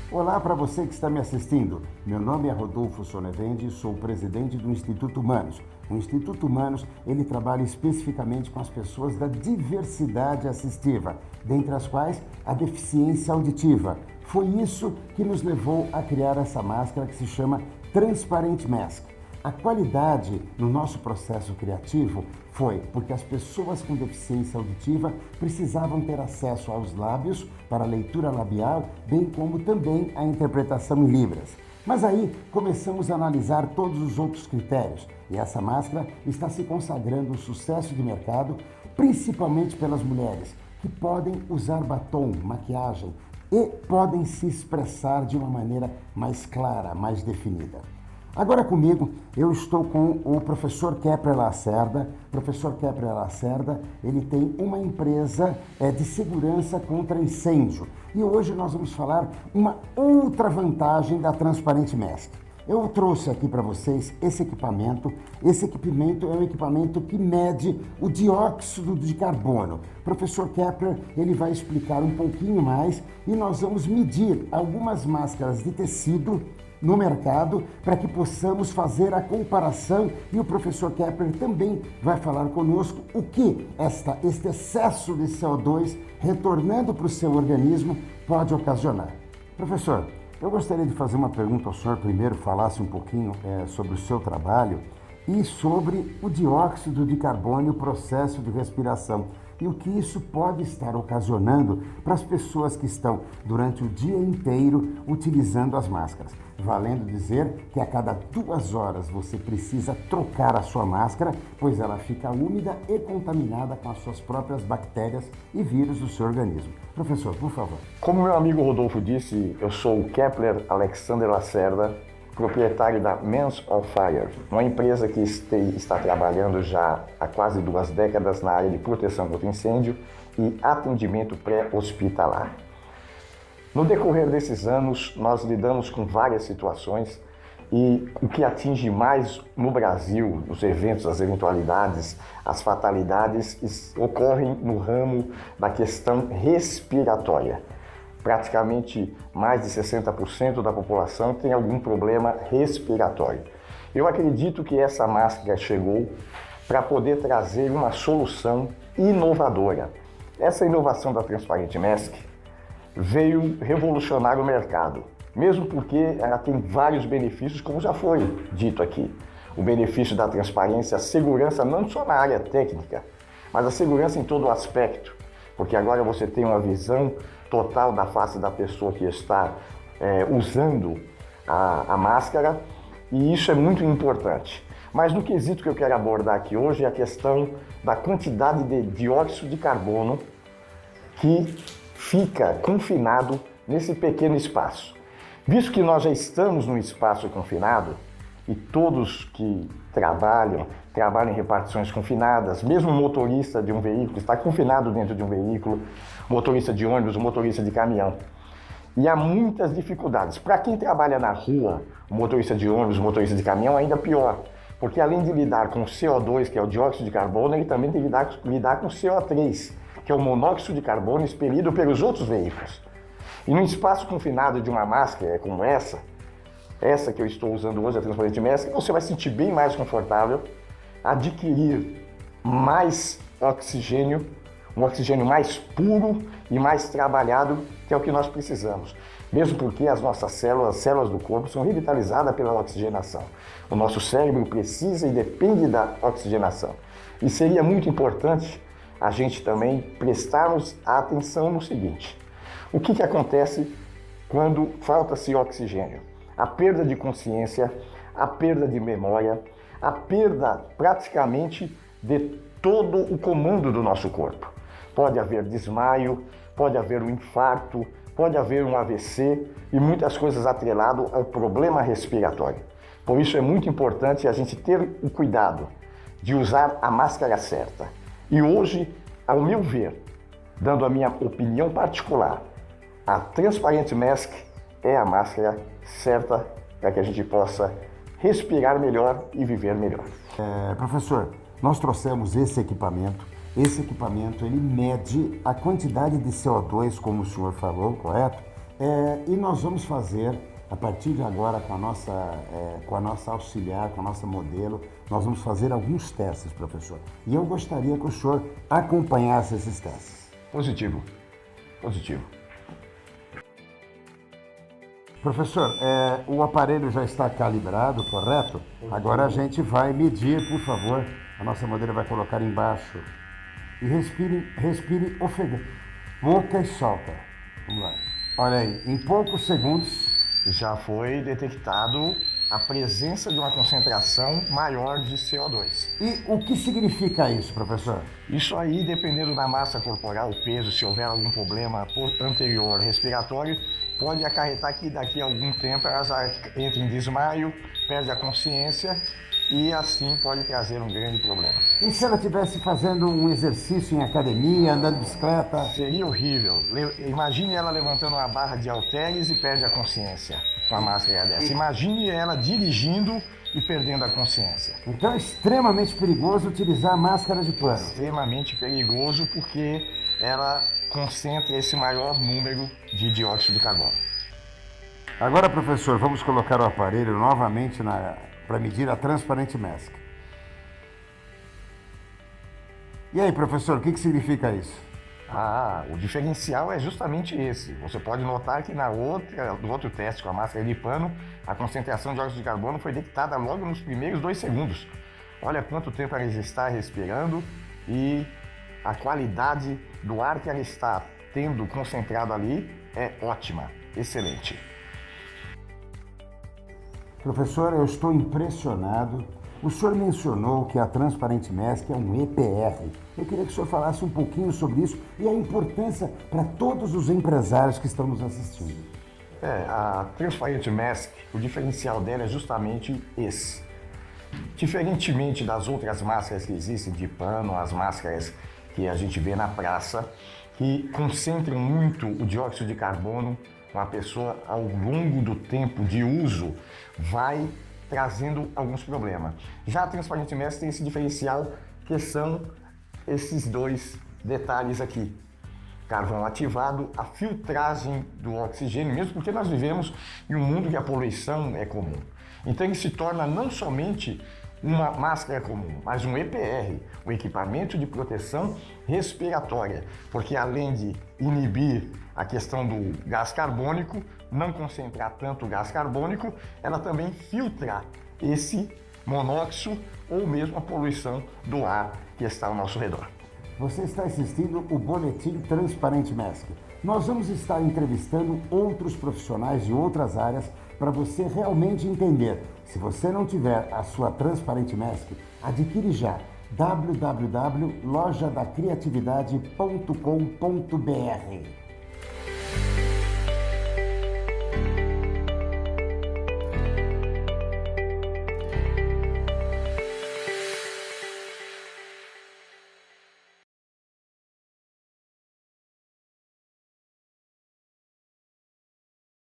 Olá para você que está me assistindo. Meu nome é Rodolfo Sonevendi, sou presidente do Instituto Humanos. O Instituto Humanos, ele trabalha especificamente com as pessoas da diversidade assistiva, dentre as quais a deficiência auditiva. Foi isso que nos levou a criar essa máscara que se chama Transparent Mask. A qualidade no nosso processo criativo foi porque as pessoas com deficiência auditiva precisavam ter acesso aos lábios para a leitura labial, bem como também a interpretação em libras. Mas aí começamos a analisar todos os outros critérios e essa máscara está se consagrando um sucesso de mercado, principalmente pelas mulheres, que podem usar batom, maquiagem e podem se expressar de uma maneira mais clara, mais definida. Agora comigo, eu estou com o professor Kepler Lacerda. Professor Kepler Lacerda, ele tem uma empresa de segurança contra incêndio. E hoje nós vamos falar uma outra vantagem da Transparent Mask. Eu trouxe aqui para vocês esse equipamento. Esse equipamento é um equipamento que mede o dióxido de carbono. O professor Kepler, ele vai explicar um pouquinho mais e nós vamos medir algumas máscaras de tecido no mercado para que possamos fazer a comparação e o professor Kepler também vai falar conosco o que este excesso de CO2 retornando para o seu organismo pode ocasionar. Professor, eu gostaria de fazer uma pergunta ao senhor, primeiro falasse um pouquinho sobre o seu trabalho e sobre o dióxido de carbono e o processo de respiração e o que isso pode estar ocasionando para as pessoas que estão durante o dia inteiro utilizando as máscaras. Valendo dizer que a cada 2 horas você precisa trocar a sua máscara, pois ela fica úmida e contaminada com as suas próprias bactérias e vírus do seu organismo. Professor, por favor. Como meu amigo Rodolfo disse, eu sou o Kepler Alexander Lacerda, proprietário da Men's on Fire, uma empresa que está trabalhando já há quase 2 décadas na área de proteção contra incêndio e atendimento pré-hospitalar. No decorrer desses anos, nós lidamos com várias situações e o que atinge mais no Brasil, os eventos, as eventualidades, as fatalidades, ocorrem no ramo da questão respiratória. Praticamente mais de 60% da população tem algum problema respiratório. Eu acredito que essa máscara chegou para poder trazer uma solução inovadora. Essa inovação da Transparent Mask veio revolucionar o mercado, mesmo porque ela tem vários benefícios, como já foi dito aqui. O benefício da transparência, a segurança não só na área técnica, mas a segurança em todo o aspecto, porque agora você tem uma visão total da face da pessoa que está usando a máscara, e isso é muito importante. Mas no quesito que eu quero abordar aqui hoje é a questão da quantidade de dióxido de carbono que fica confinado nesse pequeno espaço. Visto que nós já estamos num espaço confinado, e todos que trabalham em repartições confinadas, mesmo o motorista de um veículo está confinado dentro de um veículo, motorista de ônibus, motorista de caminhão. E há muitas dificuldades. Para quem trabalha na rua, o motorista de ônibus, o motorista de caminhão, ainda pior. Porque além de lidar com o CO2, que é o dióxido de carbono, ele também tem que lidar com o CO3, que é o monóxido de carbono expelido pelos outros veículos. E num espaço confinado de uma máscara como essa que eu estou usando hoje, a Transparent Mask, você vai se sentir bem mais confortável, adquirir mais oxigênio, um oxigênio mais puro e mais trabalhado, que é o que nós precisamos. Mesmo porque as nossas células, as células do corpo, são revitalizadas pela oxigenação. O nosso cérebro precisa e depende da oxigenação. E seria muito importante a gente também prestarmos atenção no seguinte: o que acontece quando falta-se oxigênio? A perda de consciência, a perda de memória, a perda praticamente de todo o comando do nosso corpo. Pode haver desmaio, pode haver um infarto, pode haver um AVC e muitas coisas atreladas ao problema respiratório. Por isso é muito importante a gente ter o cuidado de usar a máscara certa. E hoje, ao meu ver, dando a minha opinião particular, a Transparent Mask é a máscara certa para que a gente possa respirar melhor e viver melhor. Professor, nós trouxemos esse equipamento. Esse equipamento ele mede a quantidade de CO2, como o senhor falou, correto? E nós vamos fazer, a partir de agora, com a nossa auxiliar, com a nossa modelo, nós vamos fazer alguns testes, professor. E eu gostaria que o senhor acompanhasse esses testes. Positivo. Positivo. Professor, o aparelho já está calibrado, correto? Agora a gente vai medir, por favor. A nossa modelo vai colocar embaixo. E respire ofegante. Boca e solta. Vamos lá. Olha aí, em poucos segundos já foi detectado a presença de uma concentração maior de CO2. E o que significa isso, professor? Isso aí, dependendo da massa corporal, peso, se houver algum problema anterior respiratório, pode acarretar que daqui a algum tempo elas entrem em desmaio, perde a consciência e assim pode trazer um grande problema. E se ela estivesse fazendo um exercício em academia, andando de bicicleta? Seria horrível. Imagine ela levantando uma barra de halteres e perde a consciência com a máscara dessa. Imagine ela dirigindo e perdendo a consciência. Então é extremamente perigoso utilizar a máscara de pano. Extremamente perigoso porque ela concentra esse maior número de dióxido de carbono. Agora, professor, vamos colocar o aparelho novamente para medir a Transparent Mask. E aí, professor, o que significa isso? O diferencial é justamente esse. Você pode notar que no outro teste com a máscara de pano, a concentração de dióxido de carbono foi detectada logo nos primeiros 2 segundos. Olha quanto tempo ela está respirando e a qualidade do ar que ela está tendo concentrado ali é ótima, excelente. Professor, eu estou impressionado. O senhor mencionou que a Transparent Mask é um EPR. Eu queria que o senhor falasse um pouquinho sobre isso e a importância para todos os empresários que estão nos assistindo. A Transparent Mask, o diferencial dela é justamente esse. Diferentemente das outras máscaras que existem de pano, as máscaras que a gente vê na praça, que concentram muito o dióxido de carbono, uma pessoa ao longo do tempo de uso vai trazendo alguns problemas. Já a Transparent Mask tem esse diferencial que são esses 2 detalhes aqui. Carvão ativado, a filtragem do oxigênio, mesmo porque nós vivemos em um mundo que a poluição é comum. Então ele se torna não somente uma máscara comum, mas um EPR, um equipamento de proteção respiratória, porque além de inibir a questão do gás carbônico, não concentrar tanto o gás carbônico, ela também filtra esse monóxido ou mesmo a poluição do ar que está ao nosso redor. Você está assistindo o Boletim Transparent Mask. Nós vamos estar entrevistando outros profissionais de outras áreas para você realmente entender. Se você não tiver a sua Transparent Mask, adquire já www.lojadacriatividade.com.br.